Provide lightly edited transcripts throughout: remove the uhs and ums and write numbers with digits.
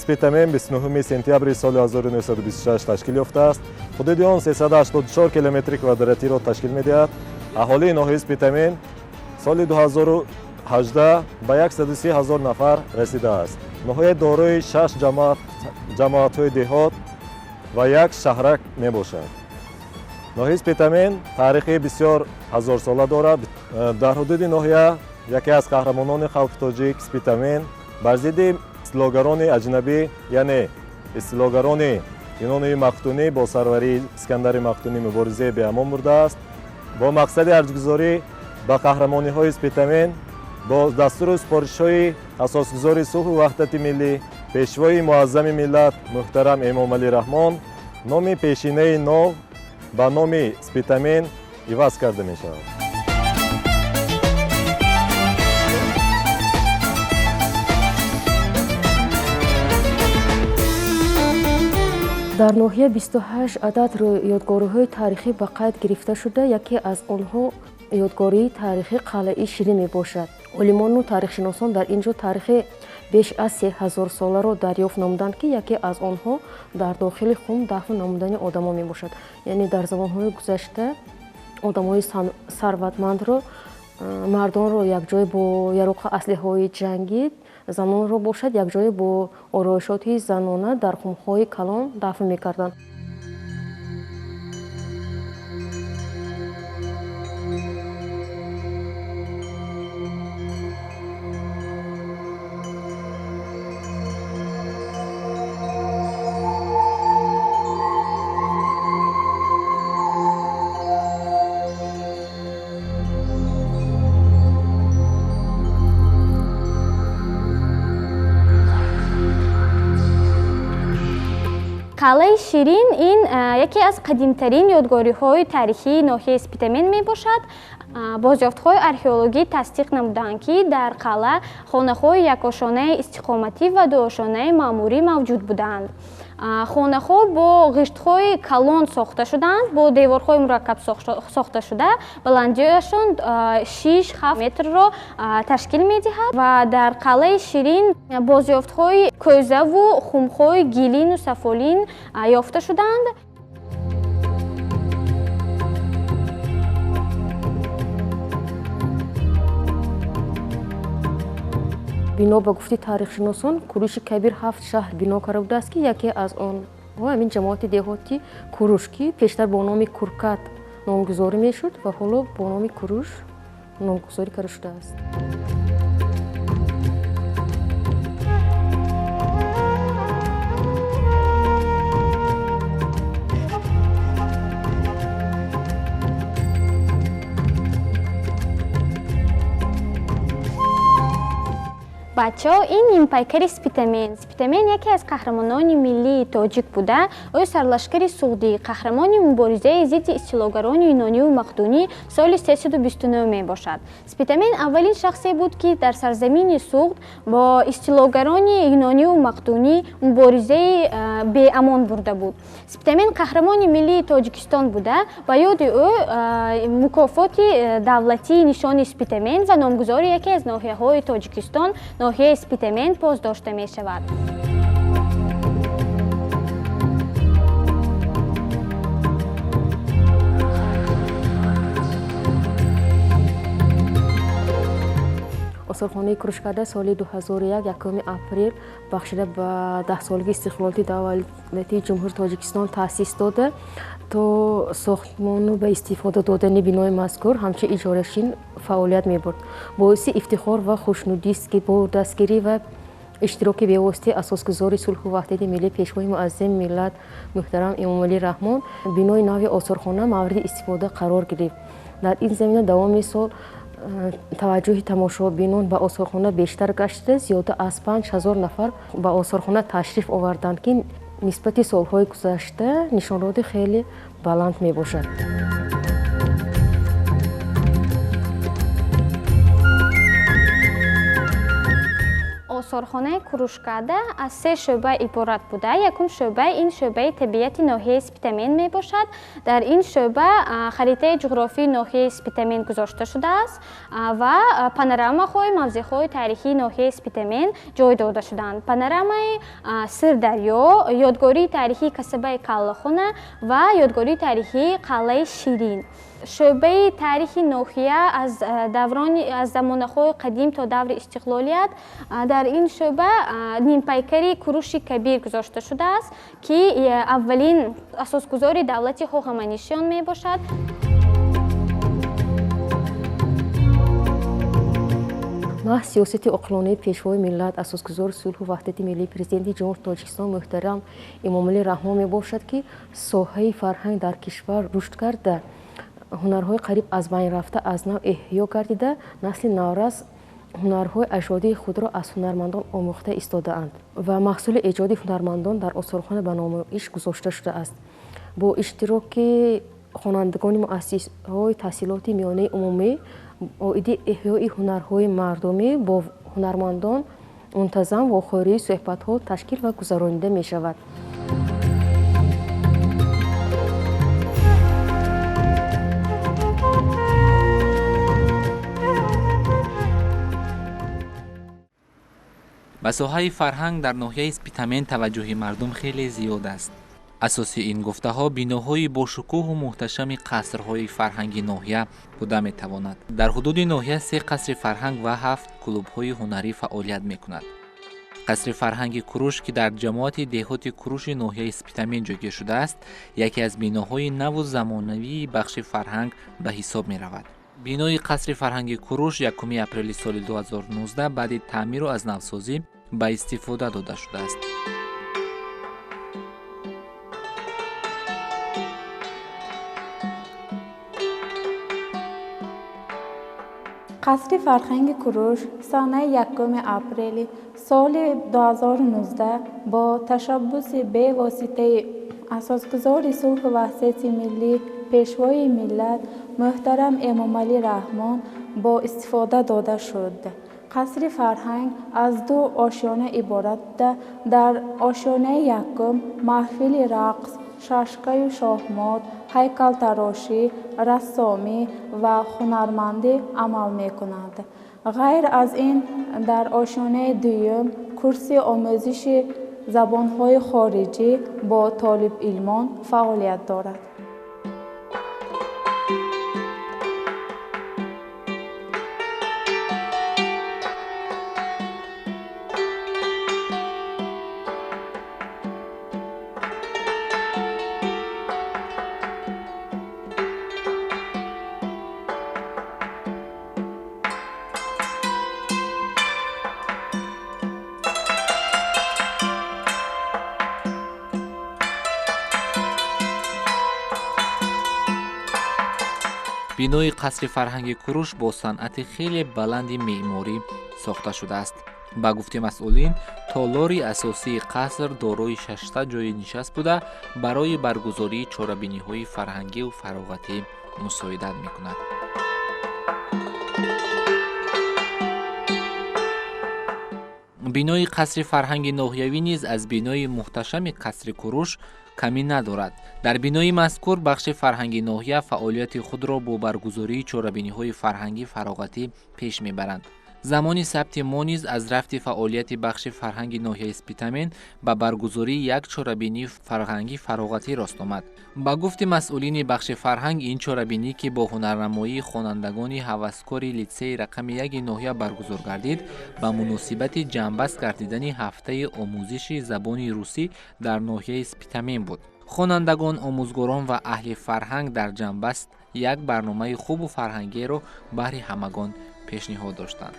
спитамин 29 сентябри соли 1926 ташкил ёфтааст. ҳудуди он 384 километри квадратиро ташкил медиҳад. аҳолии ноҳияи спитамин соли 2018 ба 130 000 нафар расидааст. ноҳия дорои 6 ҷамоатҳои деҳот ва 1 шаҳрак мебошад. ноҳияи спитамин таърихи бисёр ҳазорсола дорад. дар ҳудуди ноҳия яке аз қаҳрамонони халқи тоҷик спитамин бар зидди истилогарони аҷнабӣ, яъне истилогарони юнонии мақтунӣ бо сарварии Искандари Мақтунӣ муборизаи беамон бурдааст. бо мақсади арҷгузорӣ ба қаҳрамониҳои спитамин бо дастуру супоришҳои асосгузори сулҳу ваҳдати миллӣ, пешвои муаззами миллат муҳтарам Эмомалӣ Раҳмон номи пешинаи нов ба номи спитамин иваз карда мешавад. дар ноҳия 28 адад ёдгориҳои таърихӣ ба қайд гирифта шуда, яке аз онҳо ёдгории таърихи қалъаи Ширин мебошад. олимону таърихшиносон дар ин ҷо таърихи беш аз 3000 соларо дарёфт намуданд, ки яке аз онҳо дар дохили хум дафн намудани одамон мебошад. яъне дар замонҳои гузашта одамои сарватмандро, мардонро якҷоя бо яроқи аслиҳаҳои ҷангӣ, занонро бошад якҷоя бо ороишоти занона дар хумҳои калон дафн мекарданд. қалъаи Ширин ин яке аз қадимтарин ёдгориҳои таърихии ноҳияи спитамин мебошад. бозёфтҳои археологӣ тасдиқ намуданд, ки дар қалъа хонаҳои якошонаи истиқоматӣ ва дуошонаи маъмурӣ мавҷуд буданд. хонаҳо бо ғиштҳои калон сохта шуданд, бо деворҳои мураккаб сохта шуда, баландияшон 6-7 метрро ташкил медиҳад ва дар қалъаи Ширин бозёфтҳои кӯзаву хумҳои гилину сафолин ёфта шуданд. бино ба гуфти таърихшиносон Куруши Кабир 7 шаҳр бино карда будааст, ки яке аз онҳо ҳамин ҷамоати деҳоти Куруш, ки пештар бо номи Куркат номгузорӣ мешуд ва ҳоло бо номи Куруш номгузорӣ карда шудааст. бачаҳо, ин нимпайкари спитамин. Спитамин яке аз қаҳрамонони миллии тоҷик буда, ӯ сарлашкари суғдӣ, қаҳрамони муборизаи зидди истилогарони юнонию мақтунӣ соли 329 мебошад. Спитамин аввалин шахсе буд, ки дар сарзамини суғд бо истилогарони юнонию мақтунӣ муборизаи беамон бурда буд. Спитамин қаҳрамони миллии Тоҷикистон буда, ба ёди ӯ мукофоти давлатии нишони спитамин ва номгузори яке аз ноҳияҳои Тоҷикистон, ноҳияи спитамин поздошта мешавад. осорхонаи Крушкада соли 2001 1 апрел бахшида ба 10-солги истиқлолияти давлати ҷумҳури Тоҷикистон таъсис дода, то сохтмону ба истифода додани бинои мазкур ҳамчун иҷорашин фаъолият мебурд. боиси ифтихор ва хушнудист, ки бо дастгирӣ ва иштироки бевоситаи асосгузори сулҳу ваҳдати миллӣ пешвои муаззами миллат муҳтарам Эмомалӣ Раҳмон бинои нави осорхона мавриди истифода қарор гирифт. дар ин замина давоми сол таваҷҷӯҳи тамошобинон ба осорхона бештар гашта, зиёда аз 5000 нафар ба осорхона ташриф оварданд, ки нисбати солҳои гузашта нишонроди хеле баланд мебошад. осорхонаи курушкарда аз 3 шӯъба иборат буда. Якум шӯъба ин шӯъбаи табиати ноҳияи Спитамен мебошад. Дар ин шӯъба харитаи ҷуғрофии ноҳияи Спитамен гузошта шудааст ва панорамаҳои мавзеъҳои таърихии ноҳияи Спитамен ҷой дода шудаанд. Панорамаи Сирдарё, ёдгории таърихии касабаи Каллахона ва ёдгории таърихии қалъаи Ширин. шӯъбаи таърихи ноҳия аз замонаҳои қадим то даври истиқлолият дар ин шӯъба нимпайкари Куруши Кабир гузошта шудааст, ки аввалин асосгузори давлати Ҳохаманишиён мебошад. маҳз сиёсати оқилонаи пешвои миллат, асосгузори сулҳу ваҳдати миллӣ, президенти ҷумҳурии Тоҷикистон муҳтарам Эмомалӣ Раҳмон мебошад, ки соҳаи фарҳанг дар кишвар рушд карда, ҳунарҳои қариб аз байн рафта аз нав эҳё гардида, насли наврас ҳунарҳои аҷдодии худро аз ҳунармандон омӯхта истодаанд ва маҳсули эҷоди ҳунармандон дар осорхона ба номоиш гузошта шудааст. Бо иштироки хонандагони муассисҳои таҳсилоти миёнаи умумӣ, оиди эҳёи ҳунарҳои мардумӣ бо ҳунармандон мунтазам вохӯрии суҳбатҳо ташкил ва гузаронида мешавад. ба соҳаи фарҳанг дар ноҳияи Спитамен таваҷҷӯҳи мардум хеле зиёд аст. асоси ин гуфтаҳо биноҳои бошукӯҳу муҳташами қасрҳои фарҳанги ноҳия буда метавонад. Дар ҳудуди ноҳия 3 қасри фарҳанг ва 7 клубҳои ҳунарӣ фаъолият мекунад. қасри фарҳанги Куруш, ки дар ҷамоати деҳоти Куруши ноҳияи Спитамен ҷойгир шудааст, яке аз биноҳои наву замонавии бахши фарҳанг ба ҳисоб меравад. бинои қасри фарҳанги Куруш 1 апрели соли 2019 баъди таъмиру азнавсозӣ ба истифода дода шудааст. қасри фарҳанги Куруш санаи 1 апрели соли 2019 бо ташаббуси бевоситаи асосгузори сулҳу ваҳдати миллӣ, пешвои миллат муҳтарам Эмомалӣ Раҳмон бо истифода дода шуд. қасри фарҳанг аз 2 ошёна иборат буда, дар ошёнаи якум маҳфили рақс, шашкаю шоҳмот, ҳайкалтарошӣ, рассомӣ ва ҳунармандӣ амал мекунад. ғайр аз ин дар ошёнаи дуюм курси омӯзиши забонҳои хориҷӣ бо толибилмон фаъолият дорад. бинои қасри фарҳанги Куруш бо санъати хеле баланди меъморӣ сохта шудааст. ба гуфти масъулин, толори асосии қаср дорои 600 ҷойи нишаст буда, барои баргузории чорабиниҳои фарҳангиву фароғатӣ мусоидат мекунад. бинои қасри фарҳанги ноҳиявӣ низ аз бинои муҳташами қасри Куруш камӣ надорад. дар бинои мазкур бахши фарҳанги ноҳия фаъолияти худро бо баргузории чорабиниҳои фарҳангӣ фароғатӣ пеш мебаранд. замони сабти мо низ аз рафти фаъолияти бахши фарҳанги ноҳияи Спитамен ба баргузории як чорабинии фарҳангӣ фароғатӣ рост омад. ба гуфти масъулини бахши фарҳанг, ин чорабинӣ, ки бо ҳунарнамоии хонандагони ҳаваскори литсеи рақами 1 ноҳия баргузор гардид, ба муносибати ҷамъбаст гардидани ҳафтаи омӯзиши забони русӣ дар ноҳияи Спитамен буд. хонандагон, омӯзгорон ва аҳли фарҳанг дар ҷамъбаст як барномаи хубу фарҳангиеро баҳри ҳамагон пешниҳод доштанд.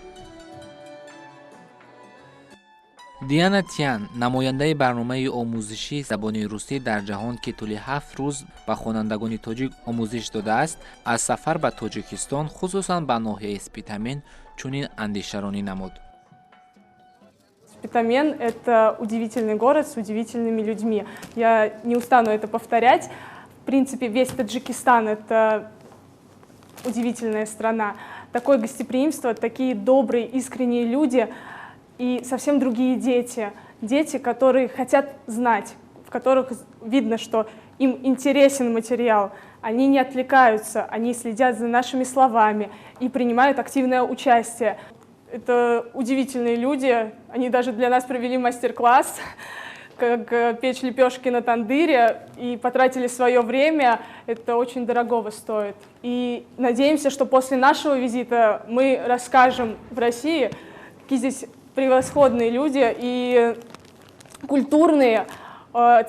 Диана Тян, намояндаи барномаи омӯзишии забони русӣ дар ҷаҳон, ки тӯли 7 рӯз ба хонандагони тоҷик омӯзиш додааст, аз сафар ба Тоҷикистон, хусусан ба ноҳияи Спитамен, чунин андешаронӣ намуд. Спитамен – это удивительный город с удивительными людьми. Я не устану это повторять. В принципе, весь Таджикистан – это удивительная страна. Такое гостеприимство, такие добрые, искренние люди. и совсем другие дети. Дети, которые хотят знать, в которых видно, что им интересен материал. Они не отвлекаются, они следят за нашими словами и принимают активное участие. Это удивительные люди, они даже для нас провели мастер-класс, как печь лепешки на тандыре, и потратили свое время, это очень дорогого стоит. И надеемся, что после нашего визита мы расскажем в России, какие здесь превосходные люди и культурные,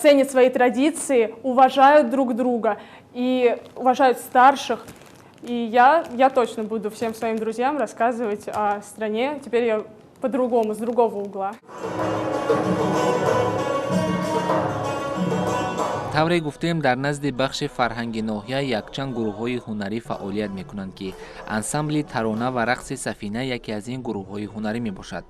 ценят свои традиции, уважают друг друга и уважают старших. И я точно буду всем своим друзьям рассказывать о стране. Теперь я по-другому, с другого угла. тавре гуфтем дар назди бахши фарҳанги ноҳия якчанд гурӯҳҳои ҳунарӣ фаъолият мекунанд ки ансамбли тарона ва рақси сафина яке аз ин гурӯҳҳои ҳунарӣ мебошад.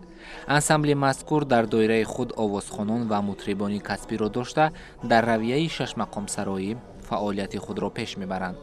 ансамбли мазкур дар доираи худ овозхонон ва мутрибони касбиро дошта дар равияи шашмақомсароӣ фаъолияти худро пеш мебаранд.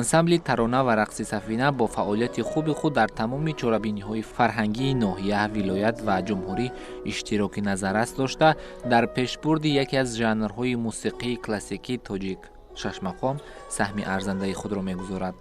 ансамбли тарона ва рақси сафина бо фаъолияти хуби худ дар тамоми чорабиниҳои фарҳангии ноҳия, вилоят ва ҷумҳурӣ иштироки назаррас дошта, дар пешбурди яке аз жанрҳои мусиқии классикии тоҷик шашмақом саҳми арзандаи худро мегузорад.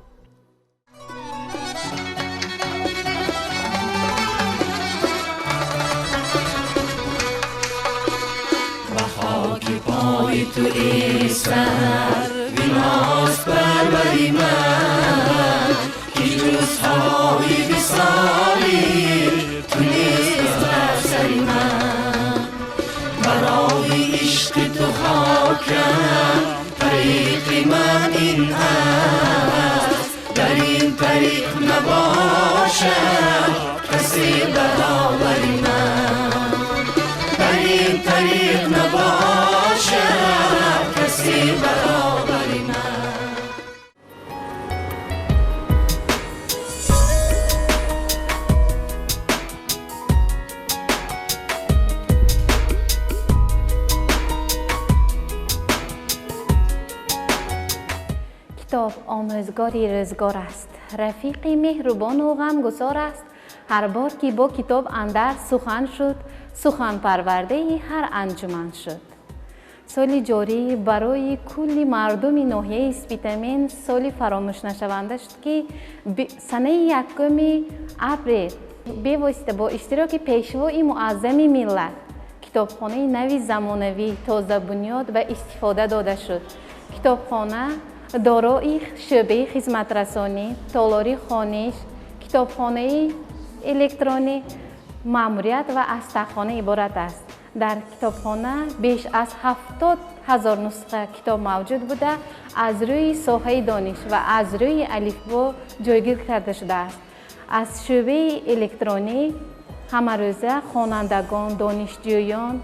تو ایستر ویناست پروری من که روزهای وصالی تو نیست بر سری من برای عشق تو خاکم طریق من این است در این طریق نباشد کسی برابر من در این دریغ نباشد کسی برابر من. کتاب آموزگاری روزگار است، رفیقی مهربان و غمگسار است. هر بار که با کتاب اندر سخن شد، سخن پرورده هر انجمن شد. سال جاری برای کل مردم ناحیه اسپیتامین سال فراموش نشونده شد که سنه 1 اپریل به واسطه با اشتراک پیشوای معظم ملت کتابخانه نوی زمانوی تازه بنیاد و استفاده داده شد. کتابخانه دارای شعبه خدمت رسانی، تالاری خوانش، کتابخانه الکترونی، ماموریت و استخوانه عبارت است. در کتابخانه بیش از 70,000 نسخه کتاب موجود بوده، از روی ساحه دانش و از روی الفبا جایگیر کرده شده است. از شعبه الکترونی همه روزه خوانندگان، دانشجویان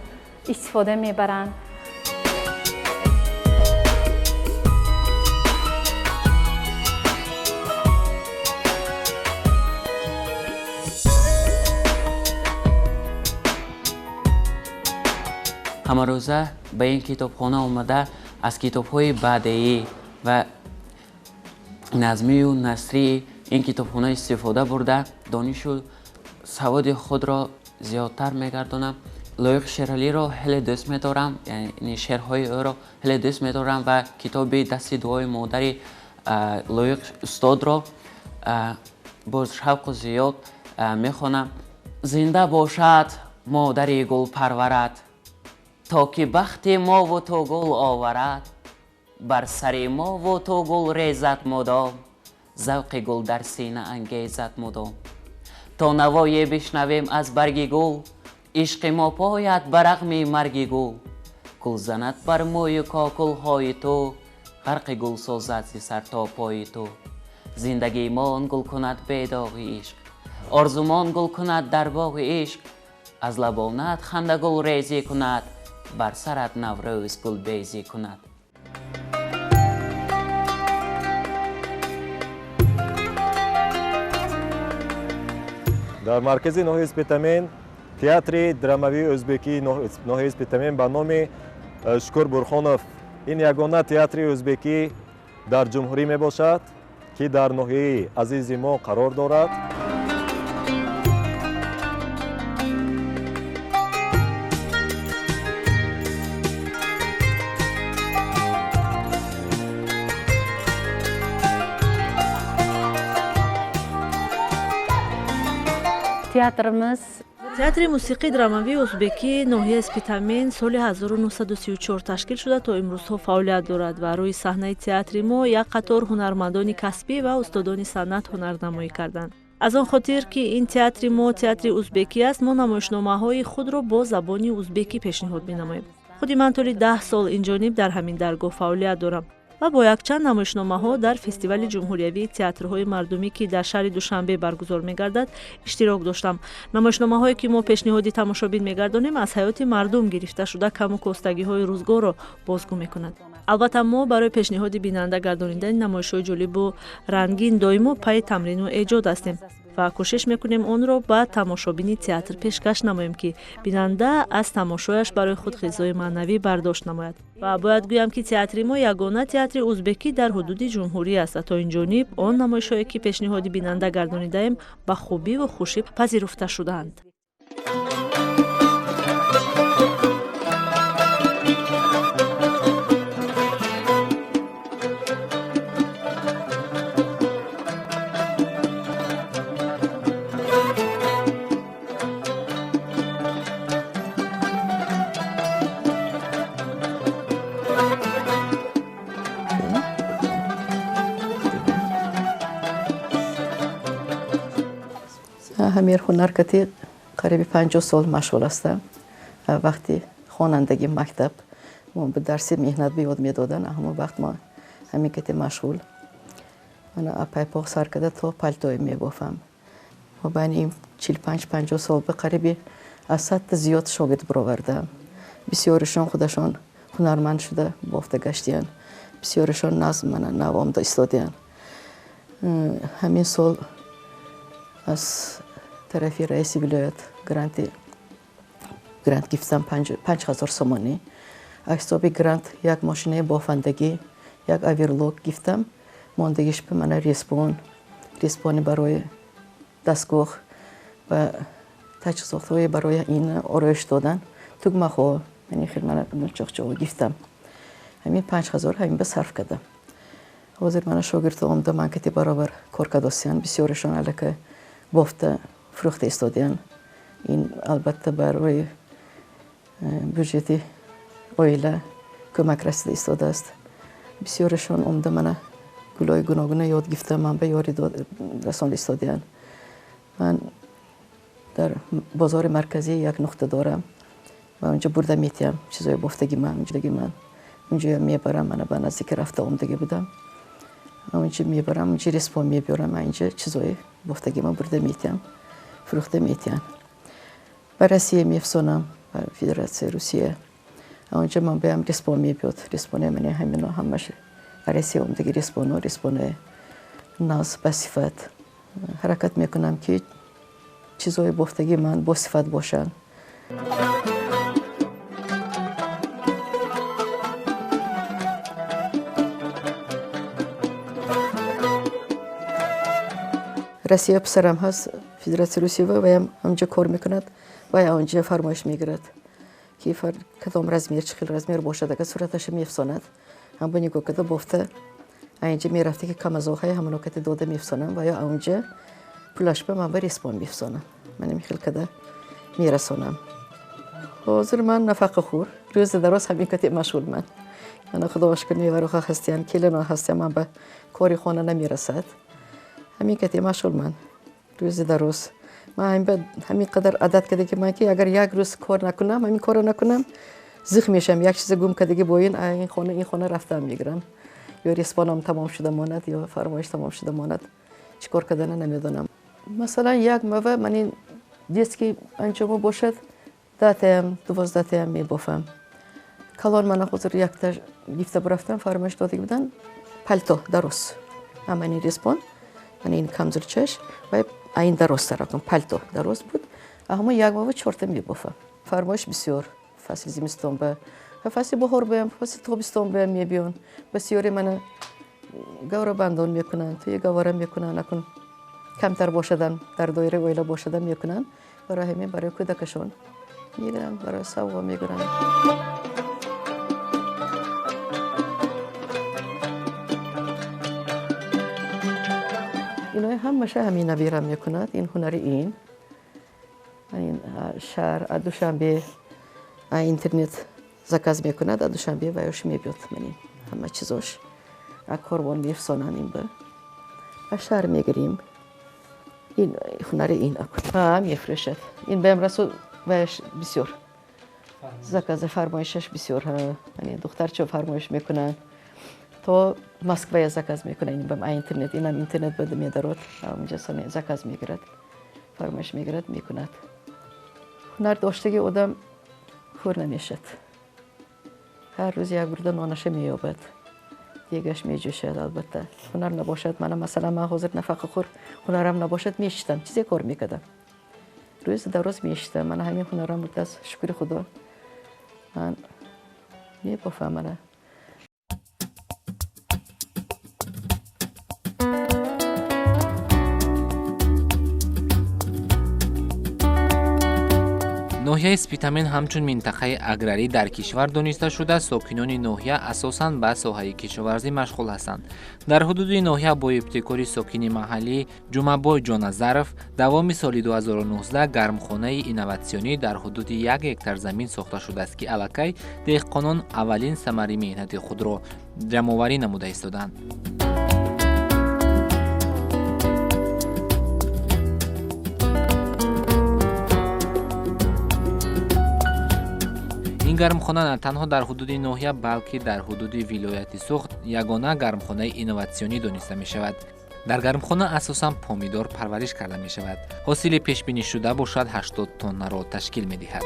استفاده میبرند. همه روزه به این کتابخانه آمده از کتاب‌های بدیعی و نظمی و نثری این کتابخانه استفاده برده دانش و سواد خود را زیادتر می‌گردانم. لایق شیرالی را خیلی دوست می‌دارم، یعنی شعرهای او را خیلی دوست می‌دارم و کتاب دست دعای مادری لایق استاد را با شوق زیاد می‌خوانم. زنده باشد مادری گل پرورد، تا که بخت ما و تو گل آورد، بر سر ما و تو گل ریزد مدام، ذوق گل در سینه انگیزد مدام. تا نوای بشنویم از برگ گل، عشق ما پاید برغم مرگ گل. گل زند بر موی کاکل های تو، غرق گل سازد ز سر تا پای تو. زندگی مان گل کند به داغ عشق، آرزومان گل کند در باغ عشق. از لبانت خنده گل ریزی کند، بر سرت نوروز گل بیزی کند. در مرکز ناحیه اسپیتامین تئاتر دراموی ازبکی ناحیه اسپیتامین به نام شکر برخانوف این یگانه تئاتر ازبکی در جمهوری می باشد که در ناحیه عزیز ما قرار دارد. театри мусиқии драмавии ӯзбекии ноҳияи спитамин соли 1934 ташкил шуда то имрӯзҳо фаъолият дорад ва рӯи саҳнаи театри мо як қатор ҳунармандони касбӣ ва устодони санъат ҳунарнамоӣ карданд. аз он хотир ки ин театри мо театри ӯзбекӣ аст, мо намоишномаҳои худро бо забони ӯзбекӣ пешниҳод менамоем. худи ман толи 10 сол инҷониб дар ҳамин даргоҳ фаъолият дорам ва бо якчанд намоишномаҳо дар фестивали ҷумҳуриявии театрҳои мардумӣ ки дар шаҳри душанбе баргузор мегардад иштирок доштам. намоишномаҳое ки мо пешниҳоди тамошобин мегардонем аз ҳаёти мардум гирифта шуда каму костагиҳои рӯзгорро бозгӯ мекунад. албатта мо барои пешниҳоди бинанда гардониндани намоишҳои ҷолибу рангин доимо пайи тамрину эҷод ҳастем ва кӯшиш мекунем онро ба тамошобини театр пешкаш намоем ки бинанда аз тамошояш барои худ ғизои маънавӣ бардошт намояд. ва бояд гӯям ки театри мо ягона театри ӯзбекӣ дар ҳудуди ҷумҳурӣ аст ва то ин ҷониб он намоишҳое ки пешниҳоди бинанда гардонидаем ба хубиву хушӣ пазируфта шудаанд. ҳамир ҳунаркатӣ қариби 50 сол машғул ҳастам. вақти хонандаги мактаб мо ба дарси меҳнат биёд медоданд, ҳамон вақт мо ҳамин кати машғул мана апайпоқ сар карда то палтое мебофам. мо байни 45-50 сол ба қариби аз 100 зиёд шогирд баровардам. بسیارشان خودشان هنرمند شده بافته گشتیان، بسیارشان نظم من نوام دا استادیان. همین سال از طرف رئیس ولایت گرانت گفتم 5000 سومانی. حسابی گرانت یک ماشین بافندگی، یک اویرلوک گفتم. ماندگیش به من ریسپانی برای دستگاه و تجهیزات‌های برای این آرایش دادن. توگمه خو یعنی خیلی من چخچه گفتم. همین 5000 همین به صرف کردم. حاضر من شاگرد آمده من که برابر کار کردستیان بسیارشان علاقه بافته فروخته استادیان. این البته برای بودجه عائله کمک رسیده ایستاده است. بسیارشان آمده من گلای گوناگون یاد گرفتم، من به یاری رسانده ایستادیان. من در بازار مرکزی یک نقطه دارم و اونجا برده میتیم چیزای بافتگی من اونجا میبرم. من به نزدیک رفته آمدگی بودم، اونجا میبرم، اونجا ریسپا میبرم، اینجا چیزای بافتگی من برده میتیم فروخته میتیم. و روسیه میفسونم و فدراسیون روسیه اونجا من بیام ریسپا میبیاد. ریسپانه من همینا همش روسیه آمدگی ریسپانه ناز به صفت حرکت میکنم که چیزای بافتگی من با صفت باشن. روسیه پسرم هست فدراسیون روسیه و هم اونجا کار میکند و اونجا فرمایش میگیرد که کدام رزمیر چخیل رزمیر باشد اگر صورتش میفساند هم با نگاه کده بافته اینجا میرفته که کم از آخای همونو که داده میفسانم و یا اونجا پولش به من به ریسپان میفسانم. من میخیل کده میرسانم. حاضر من نفق خور روز دراز همین کتی مشغول من خدا باشکر میوروخه هستیان کلنا هستیم من به کاری خانه نمیرسد. همین کتی مشغول من روز دراز من همین قدر عادت کرده که من که اگر یک روز کار نکنم همین کار نکنم زخم میشم. یک چیز گم کردگی با این خانه رفتم میگیرم یا ریسپانم تمام شده ماند یا فرمایش تمام شده ماند چیکار کردن نمیدونم. مثلا یک موقع من این دیست که انجام باشد 10 تایم 12 تایم میبافم. کلان من حاضر یک تا گفته برفتم فرمایش داده بودن پالتو درست همین ریسپان من این کمزور چش و این درست رقم پالتو درست بود. اما یک موقع 4 تا میبافم. فرمایش بسیار فصل زمستان به فصل بهار بیام فصل تابستان بیام میبیان بسیاری من گوره بندان میکنن توی گواره میکنن نکن کمتر باشدن در دایره اویله باشدن میکنن برای همین برای کودکشون میرن برای سوا میگرن. اینا همشه همین نویرم میکند. این هنری این شهر دوشنبه اینترنت زکاز میکند دوشنبه ویاش میبیاد منی همه چیزاش کاروان میفسانن این به شهر میگیریم. این هنری این میفرشد این بهم رسول ویاش بسیار زکاز فرمایشش بسیار یعنی دختر چه فرمایش میکنن تو مسکو زکاز میکنن این بهم اینترنت اینم اینترنت بده میدارد اونجا سن زکاز میگیرد فرمایش میگیرد میکند. هنر داشتگی آدم خور نمیشد. هر روز یک برده نانش مییابد دیگهش میجوشد. البته هنر نباشد من حاضر نفق خور هنرم نباشد میشتم چیزی کار میکردم روز در روز میشتم. من همین هنرم بود از شکر خدا من میبافم. من ناحیه سپیتامین همچون منطقه اگراری در کشور دانسته شده ساکنان ناحیه اساساً به ساحه کشاورزی مشغول هستند. در حدود ناحیه با ابتکار ساکن محلی جمعه‌بای جان ظرف دوام سال 2019 گرمخانه اینواتسیونی در حدود 1 هکتار زمین ساخته شده است که الکی دهقانان اولین ثمره محنت خود را جمع‌آوری نموده ایستادند. این گرمخانه نه تنها در حدود ناحیه بلکه در حدود ولایت سوخت یگانه گرمخانه اینواتسیونی دانسته می شود. در گرمخانه اساساً پامیدار پرورش کرده می شود. حاصل پیش بینی شده باشد 80 تن را تشکیل می دهد.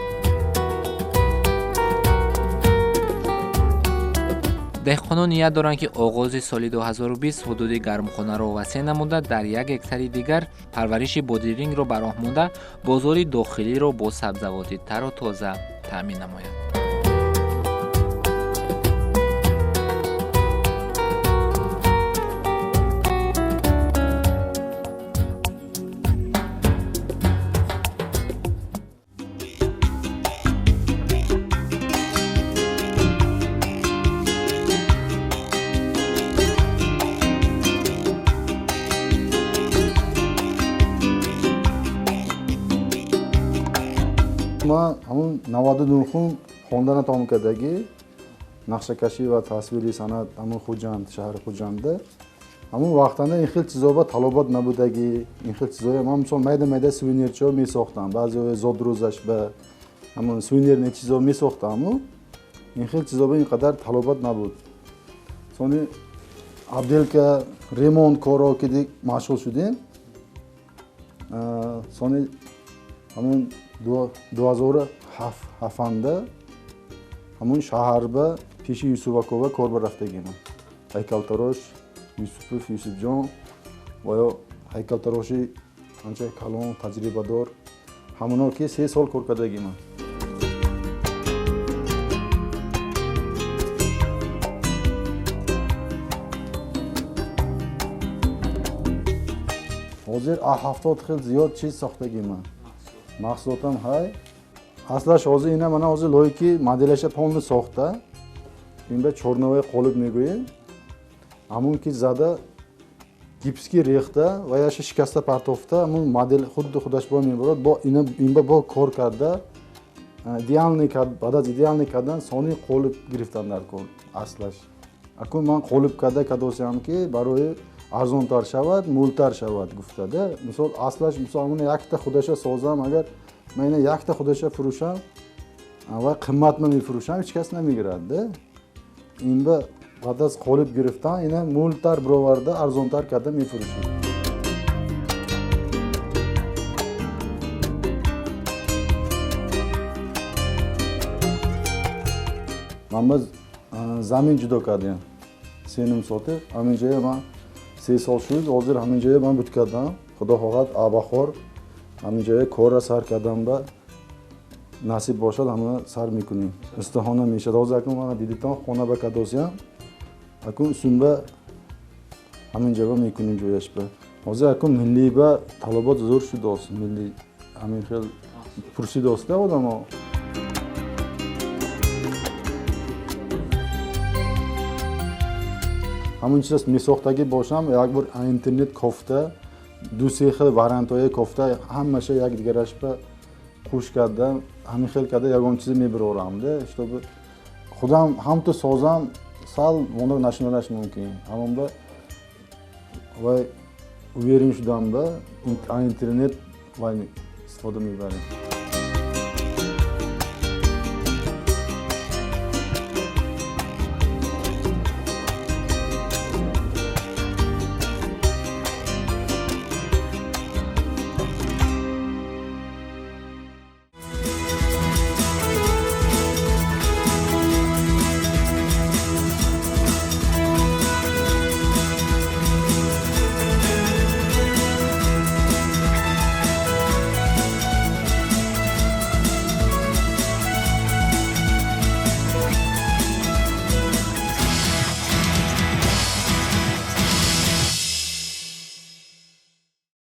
деҳқонон ният доранд ки оғози соли 2020 ҳудуди гармхонаро васеъ намуда дар як гектари дигар парвариши бодирингро ба роҳ монда бозори дохилиро бо сабзавоти тару тоза таъмин намоянд. من همون 99 خون خوندن تامکدگی نقشه‌کشی و تصویری سند همون خوجند شهر خوجنده همون وقتانه این خیلی چیزا با طلبات نبودگی این خیلی چیزا من مثلا میده سوینیرچو میساختم بعضی زاد روزش به همون سوینیر نه چیزا میساختم این خیلی چیزا به اینقدر طلبات نبود سونی عبدل که ریمونت کارا که دیگه مشغول شدیم سونی همون 2007 همون شهر به پیش یوسفاکوه کار برفتگیم هیکلتراش یوسف جان و یا هیکلتراشی انچه کلان تجربه دار همونا که 3 سال کار کردگیم حاضر 70 خیلی زیاد چیز ساختگیم محصولاتم های اصلش حاضر اینه من حاضر لایکی مدلش پون ساخته این به چورنوی قالب میگوییم همون که زده گیپسکی ریخته و یا شکسته پرتافته همون مدل خودش با میبرد با این با کار کرده ایدئال کرد بعد از ایدئال کردن سانی قالب گرفتن در کار اصلش اکنون من قالب کرده کدوسیم که برای ارزانتر شود مولتر شود گفتده مثال اصلش مثلا من یک تا خودش سازم اگر من یک تا خودش فروشم و قیمت من میفروشم هیچ کس نمیگیرد این به بعد از قالب گرفتن اینا مولتر برآورده ارزانتر کرده میفروشم من زمین جدا کردم 3 ساعته همینجا من 3 سال شد حاضر همینجا من بود کردم خدا خواهد آبخور همینجا کار را سر کردم با نصیب باشد همه سر میکنیم استخانه میشه حاضر اکنون من دیدم خانه به کداسیم اکنون سنبه همینجا میکنیم جویش به حاضر اکنون ملی به طلبات زور شد است ملی همین خیلی پرسید است نه آدم همون چیز میساختگی باشم یک بار اینترنت کافته 2-3 خیلی وارنتای کافته همشه یک دیگرش به خوش کرده همین خیلی کرده یگان چیزی میبرارم ده اشتباه خودم هم تو سازم سال مونر نشنالش ممکن همون به و ویرین شدم به اینترنت و استفاده میبریم